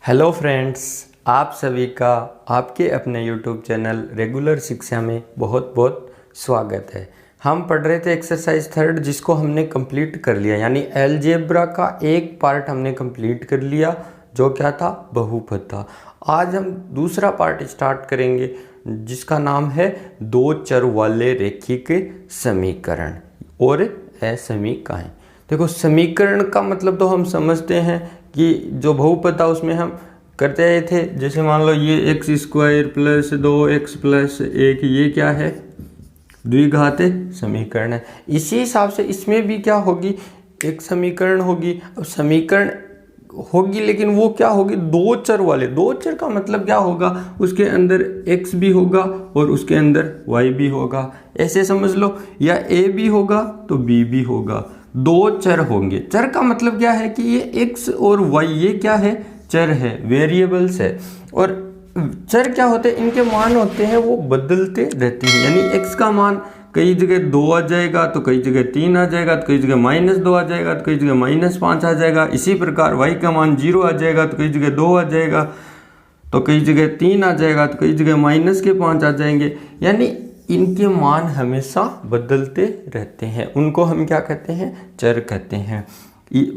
Hello friends, आप सभी का आपके अपने यूट्यूब चैनल रेगुलर शिक्षा में बहुत बहुत स्वागत है। हम पढ़ रहे थे एक्सरसाइज थर्ड, जिसको हमने कंप्लीट कर लिया, यानी अलजेब्रा का एक पार्ट हमने कंप्लीट कर लिया, जो क्या था, बहुपद था। आज हम दूसरा पार्ट स्टार्ट करेंगे, जिसका नाम है दो चर वाले रैखिक समीकरण और असमीकाएं। देखो, समीकरण का मतलब तो हम समझते हैं कि जो बहुपद था उसमें हम करते आए थे। जैसे मान लो ये x square plus 2x plus 1, ये क्या है, द्विघात समीकरण है। इसी हिसाब से इसमें भी क्या होगी, एक समीकरण होगी। अब समीकरण होगी, लेकिन वो क्या होगी, दो चर वाले। दो चर का मतलब क्या होगा, उसके अंदर x भी होगा और उसके अंदर y भी होगा, ऐसे समझ लो। या a भी होगा तो b भी होगा, दो चर होंगे। चर का मतलब क्या है कि ये x और y ये क्या है, चर है, वेरिएबल्स है। और चर क्या होते हैं, इनके मान होते हैं वो बदलते रहते हैं। यानी x का मान कई जगह 2 आ जाएगा, तो कई जगह 3 आ जाएगा, तो कई जगह -2 आ जाएगा, तो कई जगह -5 आ जाएगा। इसी प्रकार y का मान 0 आ जाएगा, तो कई जगह 2 आ जाएगा, तो कई जगह 3 आ जाएगा, तो कई जगह -5 आ जाएंगे। यानी इनके मान हमेशा बदलते रहते हैं, उनको हम क्या कहते हैं, चर कहते हैं।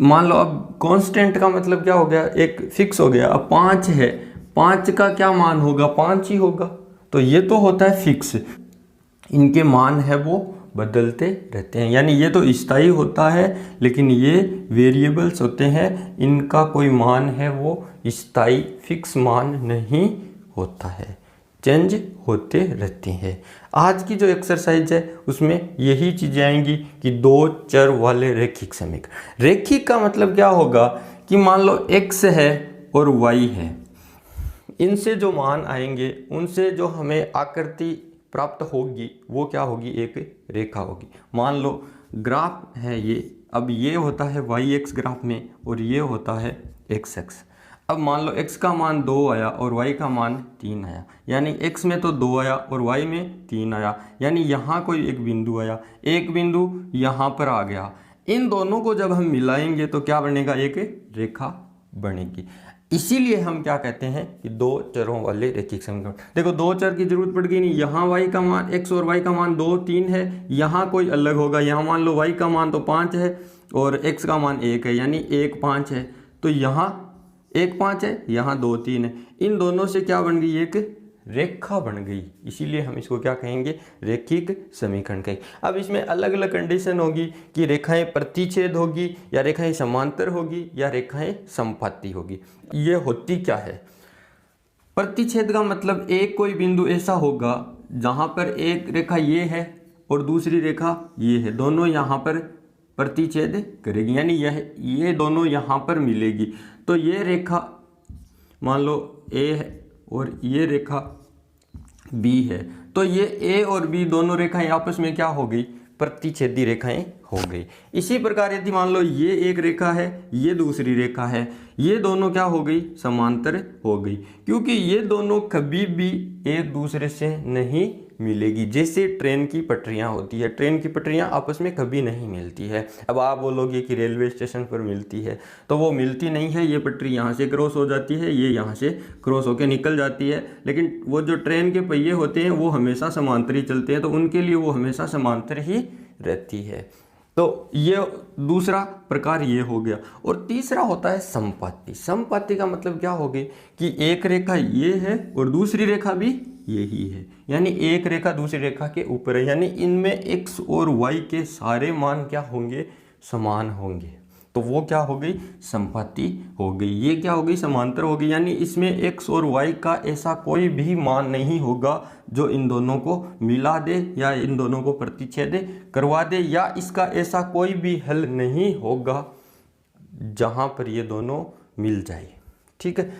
मान लो अब कांस्टेंट का मतलब क्या हो गया, एक फिक्स हो गया। अब 5 है, 5 का क्या मान होगा, 5 ही होगा, तो ये तो होता है फिक्स। इनके मान है वो बदलते रहते हैं, यानी ये तो स्थायी होता है, लेकिन ये वेरिएबल्स होते हैं, इनका कोई मान है वो स्थायी फिक्स मान नहीं होता है, चेंज होते रहते हैं। आज की जो एक्सरसाइज है उसमें यही चीज़ें आएंगी कि दो चर वाले रैखिक समीकरण। रैखिक का मतलब क्या होगा कि मान लो x है और y है, इनसे जो मान आएंगे उनसे जो हमें आकृति प्राप्त होगी वो क्या होगी, एक रेखा होगी। मान लो ग्राफ है ये, अब ये होता है y-x ग्राफ में और ये होता है x-x। अब मान लो x का मान 2 आया और y का मान 3 आया, यानी x में तो 2 आया और y में 3 आया, यानी यहाँ कोई एक बिंदु आया, एक बिंदु यहाँ पर आ गया। इन दोनों को जब हम मिलाएंगे तो क्या बनेगा, एक रेखा बनेगी। इसीलिए हम क्या कहते हैं कि दो चरों वाले रैखिक समीकरण। देखो, दो चर की जरूरत पड़ गई नहीं, यहाँ y का मान, x और y का मान 2 3 है, यहाँ कोई अलग होगा। यहाँ मान लो y का मान तो 5 है और x का मान 1 है, यानी 1 5 है, तो यहाँ 1 5 है, यहाँ 2 3 है। इन दोनों से क्या बन गई, एक रेखा बन गई। इसीलिए हम इसको क्या कहेंगे, रैखिक समीकरण कहेंगे। अब इसमें अलग अलग कंडीशन होगी कि रेखाएं प्रतिच्छेद होगी, या रेखाएं समांतर होगी, या रेखाएं समपाती होगी। ये होती क्या है, प्रतिच्छेद का मतलब एक कोई बिंदु ऐसा होगा जहां पर एक रेखा ये है और दूसरी रेखा ये है, दोनों यहाँ पर प्रतिच्छेद करेगी, यानी ये दोनों यहाँ पर मिलेगी। तो ये रेखा मान लो A है और ये रेखा B है, तो ये A और B दोनों रेखाएं आपस में क्या हो गई, प्रतिच्छेदी रेखाएं हो गई। इसी प्रकार यदि मान लो ये एक रेखा है, ये दूसरी रेखा है, ये दोनों क्या हो गई, समांतर हो गई, क्योंकि ये दोनों कभी भी एक दूसरे से नहीं मिलेगी। जैसे ट्रेन की पटरियां होती है, ट्रेन की पटरियां आपस में कभी नहीं मिलती है। अब आप बोलोगे कि रेलवे स्टेशन पर मिलती है, तो वो मिलती नहीं है। ये पटरी यहाँ से क्रॉस हो जाती है, ये यहाँ से क्रॉस होकर निकल जाती है, लेकिन वो जो ट्रेन के पहिए होते हैं वो हमेशा समांतर ही चलते हैं, तो उनके लिए वो हमेशा समांतर ही रहती है। तो ये दूसरा प्रकार ये हो गया। और तीसरा होता है समपाती। समपाती का मतलब क्या होगी कि एक रेखा ये है और दूसरी रेखा भी यही है, यानी एक रेखा दूसरी रेखा के ऊपर है, यानी इनमें x और y के सारे मान क्या होंगे, समान होंगे, तो वो क्या हो गई, समपाती हो गई। ये क्या हो गई, समांतर हो गई, यानी इसमें x और y का ऐसा कोई भी मान नहीं होगा जो इन दोनों को मिला दे या इन दोनों को प्रतिच्छेद करवा दे, या इसका ऐसा कोई भी हल नहीं होगा जहां पर ये दोनों मिल जाए। ठीक है।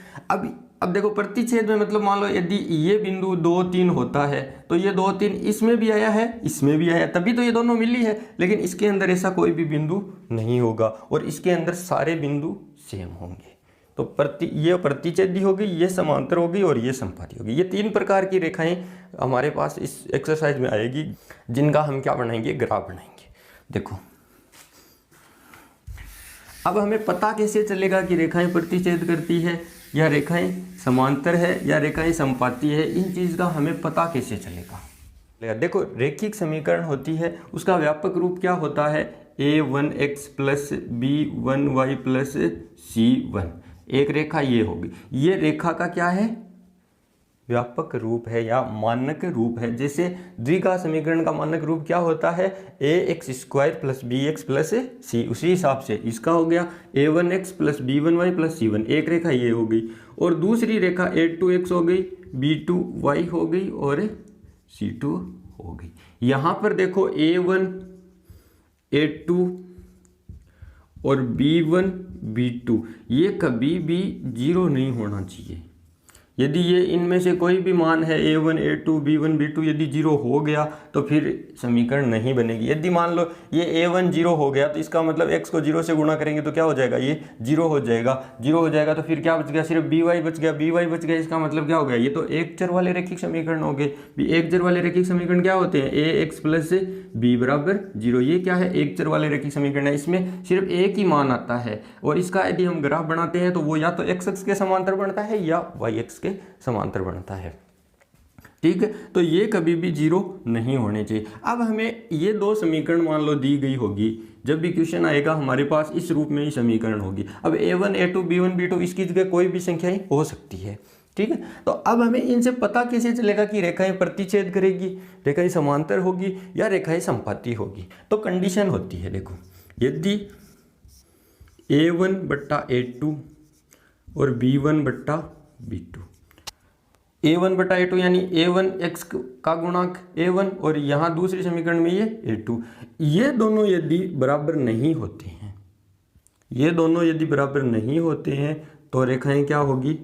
अब देखो, प्रतिच्छेद में मतलब मान लो यदि ये बिंदु 2 3 होता है, तो ये 2 3 इसमें भी आया है, इसमें भी आया, तभी तो ये दोनों मिली है। लेकिन इसके अंदर ऐसा कोई भी बिंदु नहीं होगा और इसके अंदर सारे बिंदु सेम होंगे। तो ये प्रतिच्छेदी होगी, ये समांतर होगी और ये समपाती होगी। ये 3 प्रकार की रेखाएं हमारे पास इस एक्सरसाइज में आएगी, जिनका हम क्या बनाएंगे, ग्राफ बनाएंगे। देखो, अब हमें पता कैसे चलेगा कि रेखाएं प्रतिच्छेद करती है, या रेखाएं समांतर है या रेखाएं समपाती है, इन चीज़ का हमें पता कैसे चलेगा। देखो रेखिक समीकरण होती है, उसका व्यापक रूप क्या होता है, a1x plus b1y plus c1। एक रेखा ये होगी, ये रेखा का क्या है, व्यापक रूप है या मानक रूप है। जैसे द्विघात समीकरण का मानक रूप क्या होता है, ax² plus bx plus c, उसी हिसाब से इसका हो गया a1x plus b1y plus c1। एक रेखा ये हो गई और दूसरी रेखा a2x हो गई, b2y हो गई और c2 हो गई। यहाँ पर देखो a1 a2 और b1 b2 ये कभी भी जीरो नहीं होना चाहिए। यदि ये इनमें से कोई भी मान है a1 a2 b1 b2 यदि जीरो हो गया तो फिर समीकरण नहीं बनेगी। यदि मान लो ये a1 जीरो हो गया तो इसका मतलब x को जीरो से गुणा करेंगे तो क्या हो जाएगा, ये जीरो हो जाएगा। जीरो हो जाएगा तो फिर क्या बच गया, सिर्फ by बच गया। by बच गया, इसका मतलब क्या हो गया, ये तो एक चर वाले रैखिक समीकरण हो गए। एक चर वाले रैखिक समीकरण क्या होते हैं, ax प्लस b बराबर जीरो। ये क्या है, एक चर वाले रैखिक समीकरण है, इसमें सिर्फ एक ही मान आता है और इसका यदि हम ग्राफ बनाते हैं तो वो या तो x अक्ष के समांतर बनता है या y अक्ष के समांतर बनता है। ठीक है, तो ये कभी भी जीरो नहीं होने चाहिए। अब हमें ये दो समीकरण मान लो दी गई होगी, जब भी क्वेश्चन आएगा हमारे पास इस रूप में ही समीकरण होगी। अब a1 a2 b1 b2 इसकी जगह कोई भी संख्याएं हो सकती है। ठीक है, तो अब हमें इनसे पता कैसे चलेगा कि रेखाएं प्रतिच्छेद करेगी, रेखाएं समांतर होगी या रेखाएं समपाती होगी। तो कंडीशन होती है, देखो यदि a1 बट्टा a2 और b1 बट्टा b2, a1 बटा a2 यानी a1 x का गुणांक a1 और यहाँ दूसरे समीकरण में ये a2, ये दोनों यदि बराबर नहीं होते हैं, ये दोनों यदि बराबर नहीं होते हैं तो रेखाएं क्या होगी,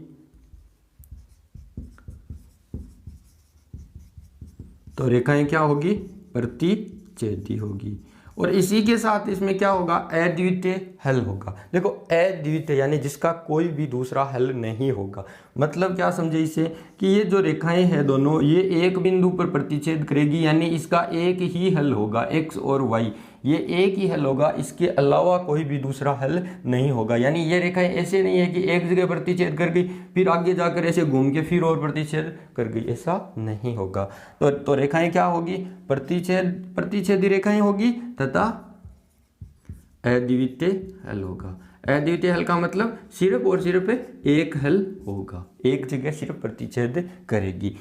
तो रेखाएं क्या होगी, प्रतिच्छेदी होगी। और इसी के साथ इसमें क्या होगा, अद्वितीय हल होगा। देखो अद्वितीय यानी जिसका कोई भी दूसरा हल नहीं होगा। मतलब क्या समझे इसे, कि ये जो रेखाएं हैं दोनों, ये एक बिंदु पर प्रतिच्छेद करेगी, यानी इसका एक ही हल होगा, x और y, ये एक ही हल होगा, इसके अलावा कोई भी दूसरा हल नहीं होगा। यानी ये रेखाएं ऐसे नहीं है कि एक जगह प्रतिच्छेद कर गई फिर आगे जाकर ऐसे घूम के फिर और प्रतिच्छेद कर गई, ऐसा नहीं होगा। तो रेखाएं क्या होगी, प्रतिच्छेदी रेखाएं होगी तथा अद्वितीय हल होगा। अद्वितीय हल का मतलब सिर्फ और सिर्फ एक हल होगा, एक जगह सिर्फ प्रतिच्छेद करेगी।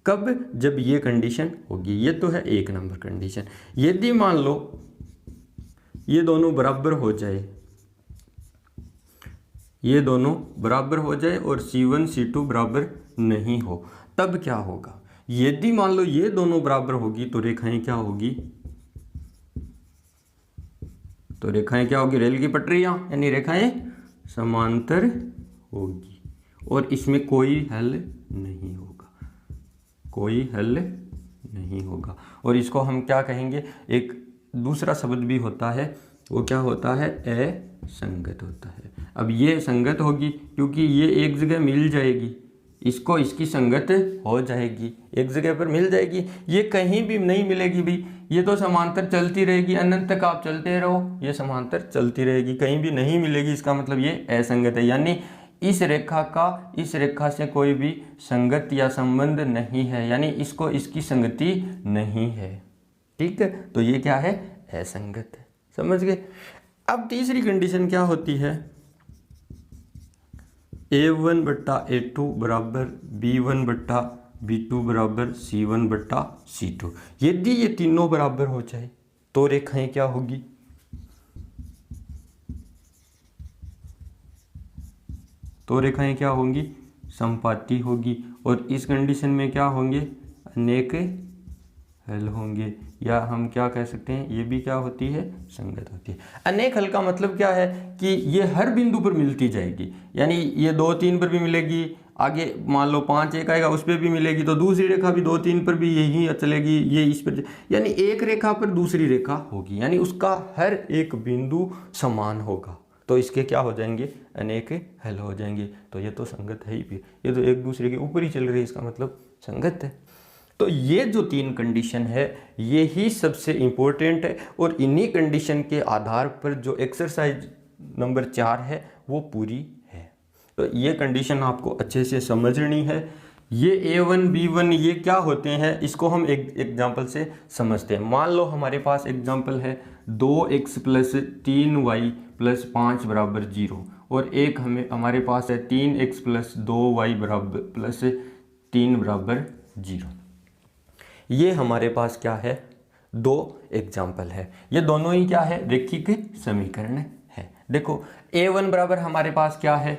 कब, जब ये कंडीशन होगी। ये तो है एक नंबर कंडीशन। यदि मान लो ये दोनों बराबर हो जाए, ये दोनों बराबर हो जाए और C1 C2 बराबर नहीं हो, तब क्या होगा। यदि मान लो ये दोनों बराबर होगी तो रेखाएं क्या होगी, तो रेखाएं क्या होगी, रेल की पटरियां, यानी रेखाएं समांतर होगी और इसमें कोई हल नहीं होगा, कोई हल नहीं होगा। और इसको हम क्या कहेंगे, एक दूसरा शब्द भी होता है, वो क्या होता है, असंगत होता है। अब ये संगत होगी क्योंकि ये एक जगह मिल जाएगी, इसको इसकी संगत हो जाएगी, एक जगह पर मिल जाएगी, ये कहीं भी नहीं मिलेगी भी। ये तो समांतर चलती रहेगी, अनंत तक आप चलते रहो, ये समांतर चलती रहेगी, कहीं भी नहीं मिलेगी। इसका मतलब ये असंगत है, यानी इस रेखा का इस रेखा से कोई भी संगत या संबंध नहीं है, यानी इसको इसकी संगति नहीं है। ठीक है, तो ये क्या है, असंगत है। समझ गए। अब तीसरी कंडीशन क्या होती है, a1 बट्टा a2 बराबर b1 बट्टा b2 बराबर c1 बट्टा c2। यदि ये तीनों बराबर हो जाए तो रेखाएं क्या होगी, तो रेखाएं क्या होंगी, समपाती होगी। और इस कंडीशन में क्या होंगे, अनेक हल होंगे, या हम क्या कह सकते हैं, ये भी क्या होती है, संगत होती है। अनेक हल का मतलब क्या है कि ये हर बिंदु पर मिलती जाएगी, यानी ये 2 3 पर भी मिलेगी, आगे मान लो 5 1 आएगा उस पर भी मिलेगी, तो दूसरी रेखा भी 2 3 पर भी यही चलेगी, ये इस पर, यानी एक रेखा पर दूसरी रेखा होगी, यानी उसका हर एक बिंदु समान होगा। तो इसके क्या हो जाएंगे, अनेक हल हो जाएंगे। तो ये तो संगत है ही, भी ये तो एक दूसरे के ऊपर ही चल रही है, इसका मतलब संगत है। तो ये जो 3 कंडीशन है ये ही सबसे इम्पोर्टेंट है, और इन्हीं कंडीशन के आधार पर जो एक्सरसाइज नंबर 4 है वो पूरी है। तो तो ये कंडीशन आपको अच्छे से समझनी है। ये A1 B1 ये क्या होते हैं, इसको हम एक एग्जांपल से समझते हैं। मान लो हमारे पास एग्जांपल है 2x + 3y + 5 = 0, और एक हमारे पास है 3x + 2y + 3 = 0। ये हमारे पास क्या है, दो एग्जाम्पल है। ये दोनों ही क्या है, रेखिक समीकरण है। देखो A1 बराबर हमारे पास क्या है,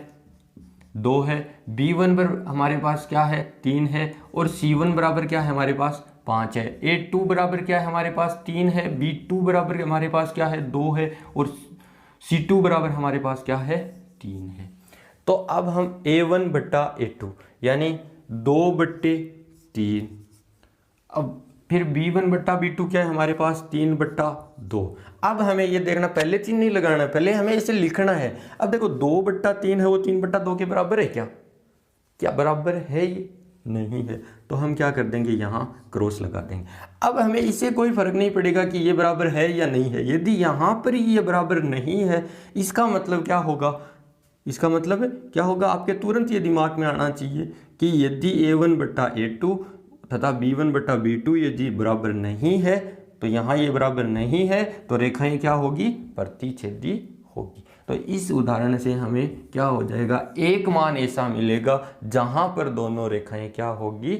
2 है, B1 बराबर हमारे पास क्या है, 3 है, और C1 बराबर क्या है हमारे पास 5 है। A2 बराबर क्या है हमारे पास 3 है, B2 बराबर हमारे पास क्या है 2 है, और C2 बराबर हमारे पास क्या है 3 है। तो अब हम A1 बट्टा A2 यानी 2/3, अब फिर B1 बट्टा B2 क्या है हमारे पास 3/2। अब हमें ये देखना, पहले चिन्ह नहीं लगाना, पहले हमें इसे लिखना है। अब देखो 2/3 है, वो 3/2 के बराबर है क्या, क्या बराबर है, ये नहीं है, तो हम क्या कर देंगे, यहाँ क्रॉस लगा देंगे। अब हमें इसे कोई फर्क नहीं पड़ेगा कि ये बराबर है या नहीं है। यदि यहाँ पर ये बराबर नहीं है, इसका मतलब क्या होगा, इसका मतलब क्या होगा, आपके तुरंत ये दिमाग में आना चाहिए कि यदि A1 बट्टा A2 तथा B1 बट्टा B2 यदि बराबर नहीं है, तो यहाँ ये बराबर नहीं है, तो रेखाएं क्या होगी, प्रतिच्छेदी होगी। तो इस उदाहरण से हमें क्या हो जाएगा, एक मान ऐसा मिलेगा जहां पर दोनों रेखाएं क्या होगी,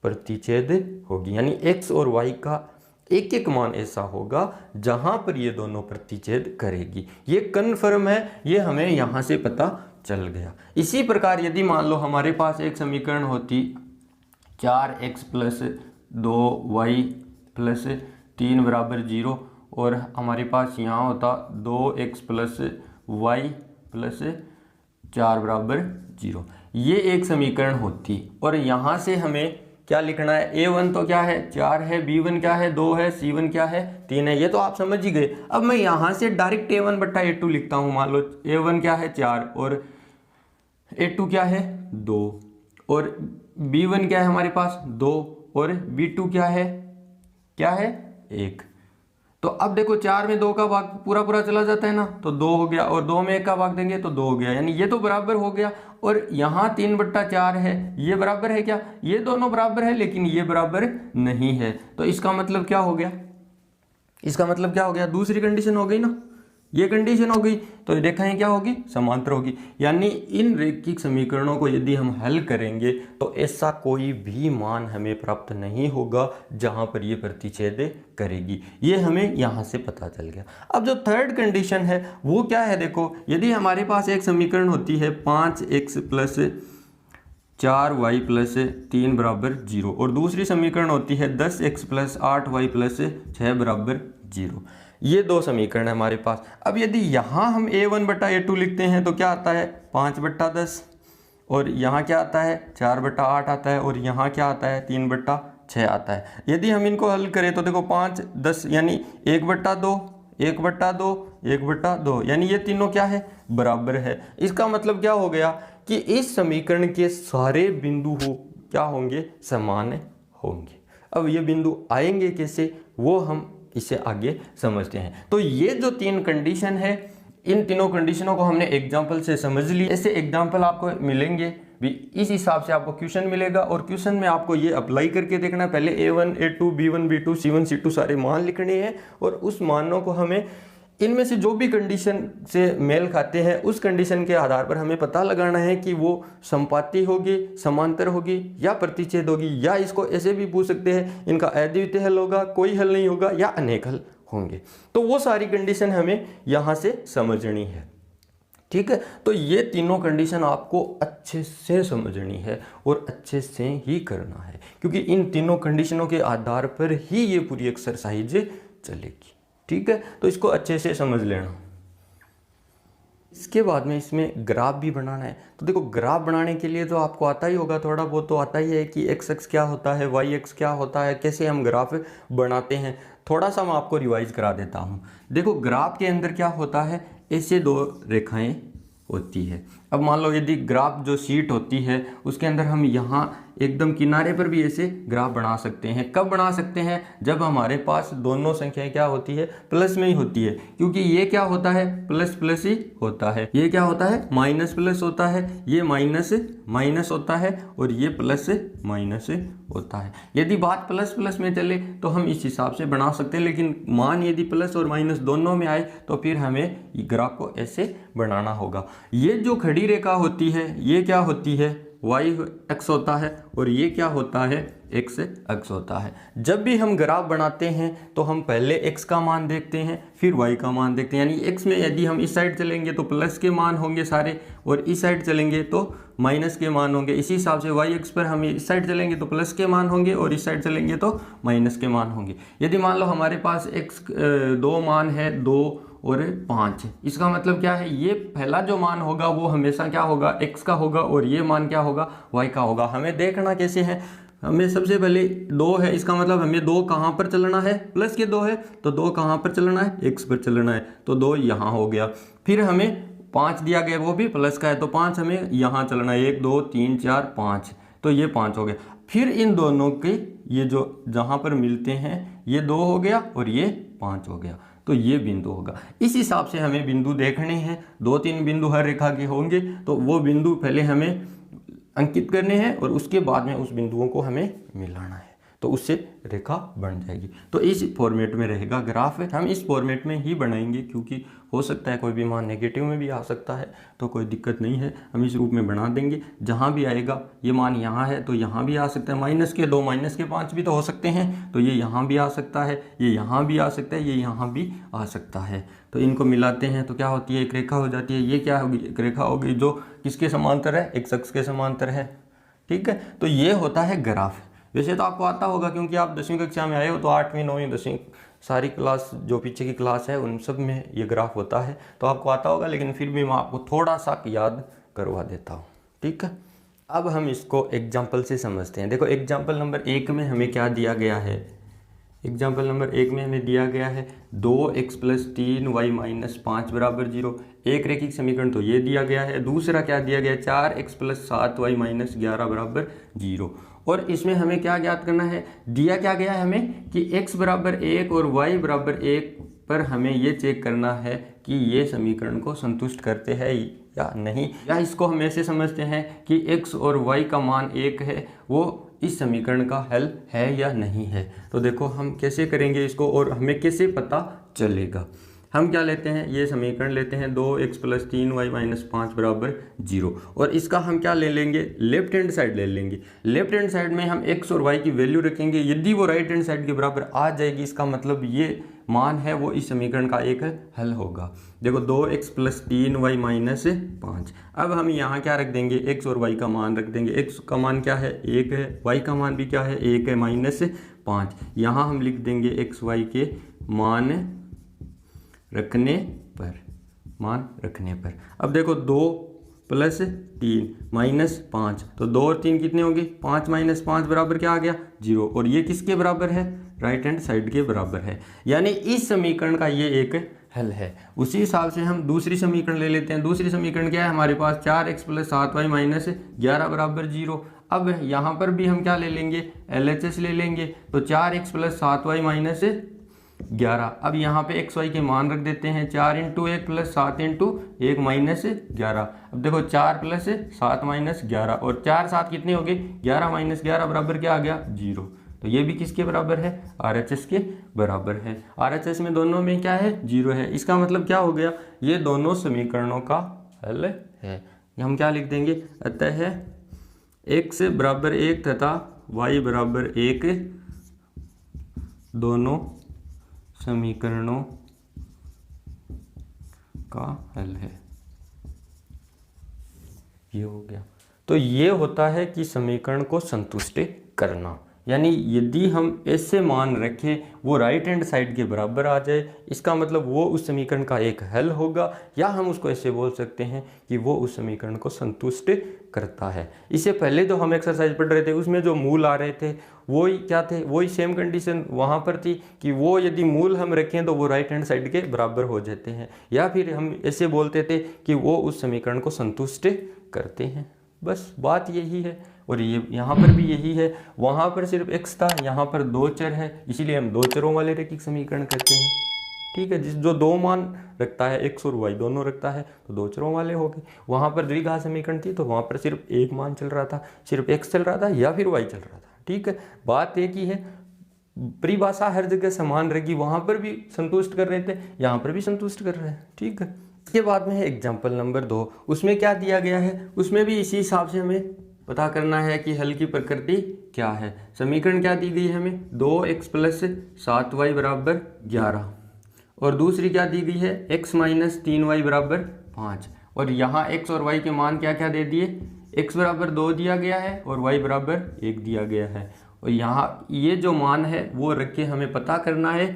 प्रतिच्छेद होगी। यानी x और y का एक एक मान ऐसा होगा जहां पर ये दोनों प्रतिच्छेद करेगी। ये कन्फर्म है, ये हमें यहां से पता चल गया। इसी प्रकार यदि मान लो हमारे पास एक समीकरण होती 4x + 2y + 3 = 0, और हमारे पास यहाँ होता 2x + y + 4 = 0। ये एक समीकरण होती, और यहाँ से हमें क्या लिखना है, A1 तो क्या है 4 है, B1 क्या है 2 है, C1 क्या है 3 है। ये तो आप समझ ही गए। अब मैं यहाँ से डायरेक्ट A1 बट्टा A2 लिखता हूँ। मान लो A1 क्या है 4 और A2 क्या है 2, और B1 क्या है हमारे पास 2, और B2 क्या है 1। तो अब देखो 4 में 2 का भाग पूरा पूरा चला जाता है ना, तो 2 हो गया, और 2 में 1 का भाग देंगे तो 2 हो गया, यानी ये तो बराबर हो गया। और यहाँ 3/4 है, ये बराबर है क्या, ये दोनों बराबर है, लेकिन ये बराबर नहीं है। तो इसका मतलब क्या हो गया, इसका मतलब क्या हो गया, दूसरी कंडीशन हो गई ना, ये कंडीशन हो गई, तो रेखाएं क्या होगी, समांतर होगी। यानी इन रेखिक समीकरणों को यदि हम हल करेंगे तो ऐसा कोई भी मान हमें प्राप्त नहीं होगा जहां पर ये प्रतिच्छेद करेगी। ये हमें यहां से पता चल गया। अब जो थर्ड कंडीशन है वो क्या है, देखो यदि हमारे पास एक समीकरण होती है 5x + 4y + 3 = 0, और दूसरी समीकरण होती है 10x + 8y + 6 = 0। ये दो समीकरण है हमारे पास। अब यदि यहाँ हम A1 बट्टा A2 लिखते हैं तो क्या आता है 5/10, और यहाँ क्या आता है 4/8 आता है, और यहाँ क्या आता है 3/6 आता है। यदि हम इनको हल करें तो देखो 5 10 यानी 1/2 1/2 1/2, यानी ये तीनों क्या है, बराबर है। इसका मतलब क्या हो गया कि इस समीकरण के सारे बिंदु क्या होंगे, समान होंगे। अब ये बिंदु आएंगे कैसे, वो हम इसे आगे समझते हैं। तो ये जो 3 कंडीशन है, इन तीनों कंडीशनों को हमने एग्जाम्पल से समझ लिया। ऐसे एग्जाम्पल आपको मिलेंगे भी, इस हिसाब से आपको क्वेश्चन मिलेगा, और क्वेश्चन में आपको ये अप्लाई करके देखना है। पहले A1 A2 B1 B2 C1 C2 सारे मान लिखने हैं, और उस मानों को हमें इनमें से जो भी कंडीशन से मेल खाते हैं उस कंडीशन के आधार पर हमें पता लगाना है कि वो संपाती होगी, समांतर होगी या प्रतिच्छेद होगी, या इसको ऐसे भी पूछ सकते हैं इनका अद्वितीय हल होगा, कोई हल नहीं होगा, या अनेक हल होंगे। तो वो सारी कंडीशन हमें यहाँ से समझनी है। ठीक है, तो ये तीनों कंडीशन आपको अच्छे से समझनी है और अच्छे से ही करना है, क्योंकि इन तीनों कंडीशनों के आधार पर ही ये पूरी एक्सरसाइज चलेगी। ठीक है, तो इसको अच्छे से समझ लेना। इसके बाद में इसमें ग्राफ भी बनाना है। तो देखो ग्राफ बनाने के लिए तो आपको आता ही होगा, थोड़ा बहुत तो आता ही है कि एक्स एक्स क्या होता है, वाई एक्स क्या होता है, कैसे हम ग्राफ बनाते हैं। थोड़ा सा मैं आपको रिवाइज करा देता हूँ। देखो ग्राफ के अंदर क्या होता है, ऐसे दो रेखाएं होती है। अब मान लो यदि ग्राफ जो शीट होती है उसके अंदर हम यहाँ एकदम किनारे पर भी ऐसे ग्राफ बना सकते हैं। कब बना सकते हैं? जब हमारे पास दोनों संख्याएं क्या होती है, प्लस में ही होती है, क्योंकि ये क्या होता है, प्लस प्लस ही होता है। ये क्या होता है, माइनस प्लस होता है, ये माइनस माइनस होता है और ये प्लस माइनस होता है। यदि बात प्लस प्लस में चले तो हम इस हिसाब से बना सकते हैं, लेकिन मान यदि प्लस और माइनस दोनों में आए तो फिर हमें ग्राफ को ऐसे बनाना होगा। ये जो खड़ी रेखा होती है ये क्या होती है, वाई एक्स होता है, और ये क्या होता है, एक्स एक्स होता है। जब भी हम ग्राफ बनाते हैं तो हम पहले एक्स का मान देखते हैं फिर वाई का मान देखते हैं। यानी एक्स में यदि हम इस साइड चलेंगे तो प्लस के मान होंगे सारे, और इस साइड चलेंगे तो माइनस के मान होंगे। इसी हिसाब से वाई एक्स पर हम इस साइड चलेंगे तो प्लस के मान होंगे और इस साइड चलेंगे तो माइनस के मान होंगे। यदि मान लो हमारे पास एक्स दो मान है, 2 और 5, इसका मतलब क्या है, ये पहला जो मान होगा वो हमेशा क्या होगा, x का होगा, और ये मान क्या होगा, y का होगा। हमें देखना कैसे है, हमें सबसे पहले 2 है, इसका मतलब हमें 2 कहाँ पर चलना है, प्लस के 2 है तो 2 कहाँ पर चलना है, x पर चलना है, तो 2 यहाँ हो गया। फिर हमें 5 दिया गया, वो भी प्लस का है, तो 5 हमें यहाँ चलना है, 1 2 3 4 5, तो ये 5 हो गया। फिर इन दोनों के ये जो जहाँ पर मिलते हैं ये 2 हो गया और ये 5 हो गया, तो ये बिंदु होगा। इस हिसाब से हमें बिंदु देखने हैं, 2-3 बिंदु हर रेखा के होंगे, तो वो बिंदु पहले हमें अंकित करने हैं और उसके बाद में उस बिंदुओं को हमें मिलाना है, तो उससे रेखा बन जाएगी। तो इस फॉर्मेट में रहेगा ग्राफ, हम इस फॉर्मेट में ही बनाएंगे, क्योंकि हो सकता है कोई भी मान नेगेटिव में भी आ सकता है, तो कोई दिक्कत नहीं है, हम इस रूप में बना देंगे। जहाँ भी आएगा, ये मान यहाँ है तो यहाँ भी आ सकता है, माइनस के 2 माइनस के 5 भी तो हो सकते हैं, तो ये यहाँ भी आ सकता है, ये यहाँ भी आ सकता है, ये यहाँ भी आ सकता है। तो इनको मिलाते हैं तो क्या होती है, एक रेखा हो जाती है। ये क्या होगी, एक रेखा होगी जो किसके समांतर है, एक्स अक्ष के समांतर है। ठीक है, तो ये होता है ग्राफ। वैसे तो आपको आता होगा, क्योंकि आप 10वीं कक्षा में आए हो, तो 8वीं 9वीं 10वीं सारी क्लास जो पीछे की क्लास है उन सब में ये ग्राफ होता है, तो आपको आता होगा, लेकिन फिर भी मैं आपको थोड़ा सा याद करवा देता हूँ। ठीक है, अब हम इसको एग्जाम्पल से समझते हैं। देखो एग्जाम्पल नंबर 1 में हमें क्या दिया गया है, एग्जाम्पल नंबर 1 में हमें दिया गया है 2x + 3y - 5 = 0। एक रैखिक समीकरण तो ये दिया गया है। दूसरा क्या दिया गया है, 4x + 7y - 11 = 0। और इसमें हमें क्या ज्ञात करना है, दिया क्या गया है हमें कि x = 1 और y = 1 पर हमें ये चेक करना है कि ये समीकरण को संतुष्ट करते हैं या नहीं, या इसको हम ऐसे समझते हैं कि x और y का मान 1 है, वो इस समीकरण का हल है या नहीं है। तो देखो हम कैसे करेंगे इसको और हमें कैसे पता चलेगा। हम क्या लेते हैं, ये समीकरण लेते हैं 2x + 3y - 5 = 0, और इसका हम क्या ले लेंगे, लेफ्ट हैंड साइड ले लेंगे। लेफ्ट हैंड साइड में हम x और y की वैल्यू रखेंगे। यदि वो राइट हैंड साइड के बराबर आ जाएगी, इसका मतलब ये मान है वो इस समीकरण का एक हल होगा। देखो 2x + 3y - 5। अब हम यहाँ क्या रख देंगे, x और y का मान रख देंगे। x का मान क्या है, 1 है, y का मान भी क्या है, 1 है, -5। यहाँ हम लिख देंगे x y के मान रखने पर, अब देखो 2 + 3 - 5, तो 2 और 3 कितने होंगे, 5 - 5 बराबर क्या आ गया, 0। और ये किसके बराबर है, राइट हैंड साइड के बराबर है, यानी इस समीकरण का ये एक हल है। उसी हिसाब से हम दूसरी समीकरण ले लेते हैं। दूसरी समीकरण क्या है हमारे पास, 4x + 7y - 11 = 0। अब यहाँ पर भी हम क्या ले लेंगे, LHS ले लेंगे, तो 4x + 7y - 11। अब यहाँ पे x y के मान रख देते हैं, 4 × 1 + 7 × 1 - 11। अब देखो 4 + 7 - 11, और 4 7 कितने हो गए, 11 - 11 बराबर क्या आ गया, 0। तो ये भी किसके बराबर है, RHS के बराबर है। RHS में दोनों में क्या है, 0 है। इसका मतलब क्या हो गया, ये दोनों समीकरणों का हल है। हम क्या लिख देंगे, अतः x = 1 तथा y = 1 दोनों समीकरणों का हल है। ये हो गया। तो ये होता है कि समीकरण को संतुष्ट करना, यानी यदि हम ऐसे मान रखें वो राइट हैंड साइड के बराबर आ जाए, इसका मतलब वो उस समीकरण का एक हल होगा, या हम उसको ऐसे बोल सकते हैं कि वो उस समीकरण को संतुष्ट करता है। इससे पहले जो हम एक्सरसाइज पढ़ रहे थे उसमें जो मूल आ रहे थे वही क्या थे, वही सेम कंडीशन वहाँ पर थी कि वो यदि मूल हम रखें तो वो राइट हैंड साइड के बराबर हो जाते हैं, या फिर हम ऐसे बोलते थे कि वो उस समीकरण को संतुष्ट करते हैं। बस बात यही है, और ये यहाँ पर भी यही है। वहाँ पर सिर्फ x था, यहाँ पर दो चर है, इसीलिए हम दो चरों वाले रैखिक समीकरण कहते हैं। ठीक है, जिस जो दो मान रखता है x और y दोनों रखता है तो दो चरों वाले हो गए। वहाँ पर द्विघात समीकरण थी तो वहाँ पर सिर्फ एक मान चल रहा था, सिर्फ x चल रहा था या फिर y चल रहा था। ठीक है, बात एक ही है, परिभाषा हर जगह समान रहेगी। वहाँ पर भी संतुष्ट कर रहे थे, यहाँ पर भी संतुष्ट कर रहे हैं। ठीक है, इसके बाद में है एग्जाम्पल नंबर 2। उसमें क्या दिया गया है, उसमें भी इसी हिसाब से हमें पता करना है कि हल की प्रकृति क्या है। समीकरण क्या दी गई है हमें, 2x + 7y = 11, और दूसरी क्या दी गई है, x - 3y = 5। और यहाँ x और y के मान क्या क्या दे दिए, x = 2 दिया गया है और y = 1 दिया गया है। और यहाँ ये जो मान है वो रख के हमें पता करना है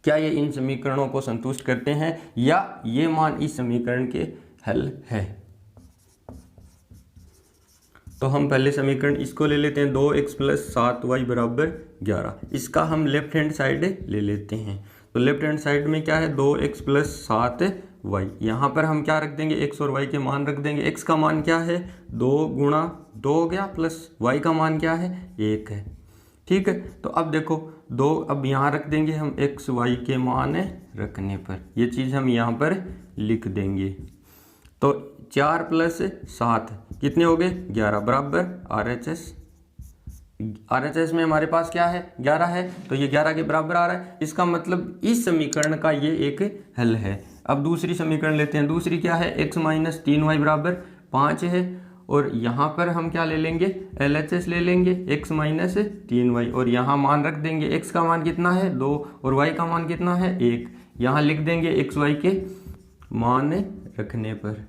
क्या ये इन समीकरणों को संतुष्ट करते हैं या ये मान इस समीकरण के हल है। तो हम पहले समीकरण इसको ले लेते हैं, 2x + 7y = 11। इसका हम लेफ्ट हैंड साइड ले लेते हैं। तो लेफ्ट हैंड साइड में क्या है, 2x + 7y। यहाँ पर हम क्या रख देंगे, x और y के मान रख देंगे। x का मान क्या है, 2 × 2 हो गया, प्लस y का मान क्या है, 1 है। ठीक है, तो अब देखो 2 अब यहाँ रख देंगे हम x y के मान रखने पर, ये चीज़ हम यहाँ पर लिख देंगे। तो 4 + 7 कितने हो गए, 11 बराबर RHS। RHS में हमारे पास क्या है, 11 है, तो ये 11 के बराबर आ रहा है। इसका मतलब इस समीकरण का ये एक हल है। अब दूसरी समीकरण लेते हैं। दूसरी क्या है, x - 3y = 5 है, और यहाँ पर हम क्या ले लेंगे, LHS ले लेंगे, x - 3y, और यहाँ मान रख देंगे। x का मान कितना है, 2, और y का मान कितना है, 1। यहाँ लिख देंगे x y के मान रखने पर।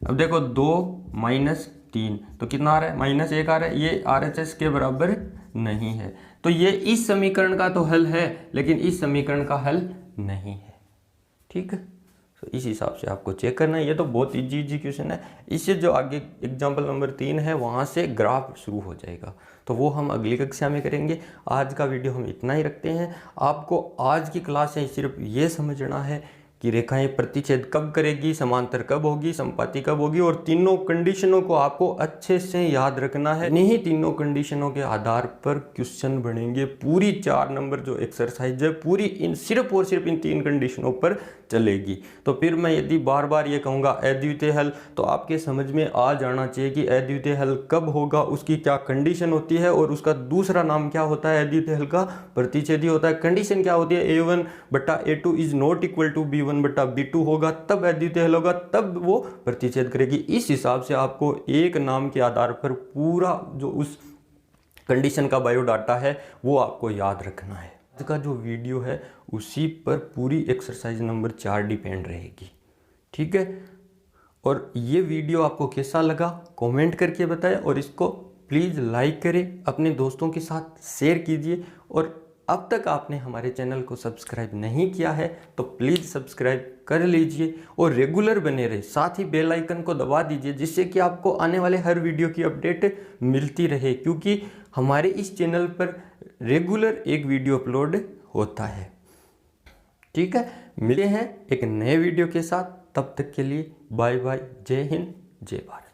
अब देखो 2 - 3 तो कितना आ रहा है, -1 आ रहा है। ये RHS के बराबर नहीं है, तो ये इस समीकरण का तो हल है लेकिन इस समीकरण का हल नहीं है। ठीक है, तो इस हिसाब से आपको चेक करना है। ये तो बहुत इजी क्वेश्चन है। इससे जो आगे एग्जाम्पल नंबर 3 है वहाँ से ग्राफ शुरू हो जाएगा, तो वो हम अगली कक्षा में करेंगे। आज का वीडियो हम इतना ही रखते हैं। आपको आज की क्लास से सिर्फ ये समझना है कि रेखाएं प्रतिच्छेद कब करेगी, समांतर कब होगी, संपाती कब होगी, और तीनों कंडीशनों को आपको अच्छे से याद रखना है। इन्हीं तीनों कंडीशनों के आधार पर क्वेश्चन बनेंगे। पूरी 4 नंबर जो एक्सरसाइज है पूरी इन सिर्फ और सिर्फ इन 3 कंडीशनों पर चलेगी। तो फिर मैं यदि बार बार ये कहूँगा अद्वितीय हल, तो आपके समझ में आ जाना चाहिए कि अद्वितीय हल कब होगा, उसकी क्या कंडीशन होती है, और उसका दूसरा नाम क्या होता है अद्वितीय हल का, प्रतिच्छेदी होता है। कंडीशन क्या होती है, a1/a2 is not equal to b1/b2 होगा, तब अद्वितीय हल होगा, तब वो प्रतिच्छेद करेगी। इस हिसाब से आपको एक नाम के आधार पर पूरा जो उस कंडीशन का बायोडाटा है वो आपको याद रखना है। आज का जो वीडियो है उसी पर पूरी एक्सरसाइज नंबर 4 डिपेंड रहेगी। ठीक है, और ये वीडियो आपको कैसा लगा कमेंट करके बताएं, और इसको प्लीज़ लाइक करें, अपने दोस्तों के साथ शेयर कीजिए। और अब तक आपने हमारे चैनल को सब्सक्राइब नहीं किया है तो प्लीज़ सब्सक्राइब कर लीजिए और रेगुलर बने रहे। साथ ही बेल आइकन को दबा दीजिए जिससे कि आपको आने वाले हर वीडियो की अपडेट मिलती रहे, क्योंकि हमारे इस चैनल पर रेगुलर एक वीडियो अपलोड होता है। ठीक है, मिलते हैं एक नए वीडियो के साथ, तब तक के लिए बाय बाय। जय हिंद, जय भारत।